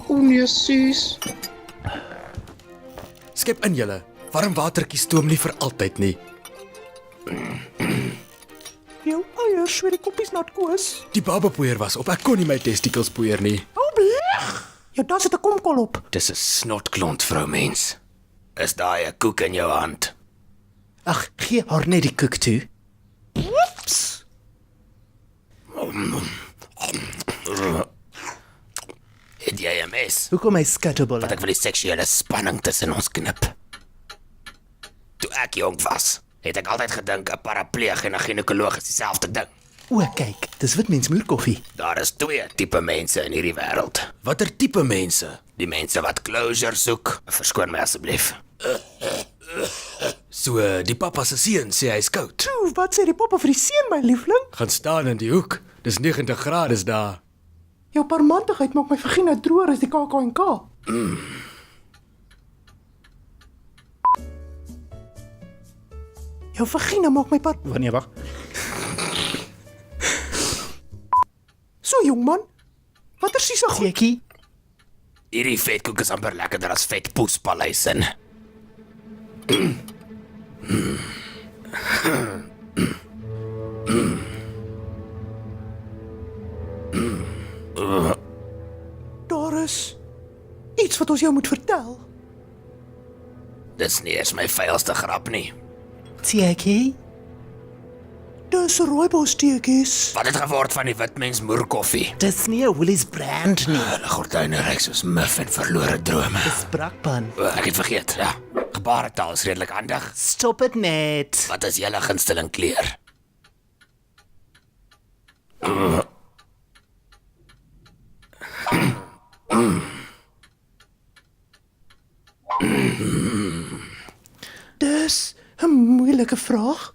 O nee, sis. Skep in julle. Warm watertjie stoom nie vir altyd nie. Jou eiers, weet die koppies nat koos. Die babapoeier was op. Ek kon nie my testikels poeier nie. Oh, bleg! Jou das het 'n komkol op. Dis 'n snotklont, vroumens. Is daai 'n koek in jou hand? Ag, gee haar net die koek toe. Oeps. Het jy 'n mes? Hoekom my skattebol? Want ek wil die seksuele spanning tussen ons knip. Toe ek jonk was, het ek altyd gedink 'n parapleeg en 'n ginekoloog is dieselfde ding. O, kyk, dis witmensmoerkoffie. Daar is twee tipe mense in hierdie wêreld. Watter tipe mense? Die mense wat closure soek, verskoon my asseblief. So, die pappa se seun sê hy's koud. Oeh, wat sê die pappa vir die seun, my liefling? Gaan staan in die hoek. Dis 90 grade daar. Jou parmantigheid maak my vagina droër as die KAK&K. Jou vagina maak my Wanneer wag? So, jongman. Watter sies goed? Sekie. Hierdie vetkoek is amper lekkerder as vetpoespaleis in. Daar is iets wat ons jou moet vertel. Dis nie eens my vuilste grap nie. Sekie. Dis rooibossteekies. Wat het geword van die witmens moerkoffie? Dis nie 'n Woolies brand nie. Hulle gordyne reik soos mif en verlore drome. Dis brakpan. O, ek het vergeet, ja. Gebaretaal is redelik handig. Stop dit net. Wat is julle gunsteling kleur? Dis 'n moeilike vraag.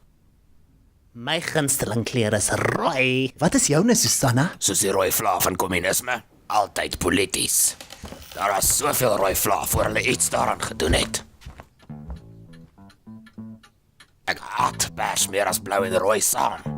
My gunsteling kleur is rooi. Wat is joune, Susanna? Soos die rooi vla van kommunisme, altyd polities. Daar was soveel rooi vla voor hulle iets daaraan gedoen het. Ek haat pers meer as blou en rooi saam.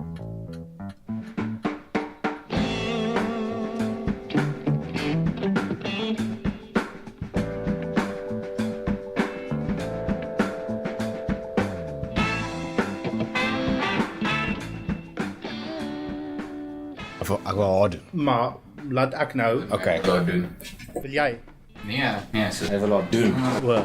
Ek wil haar doen. Maar laat ek nou. Okay, ek wil haar doen. Wil jy? Nee, so ek wil haar doen. O,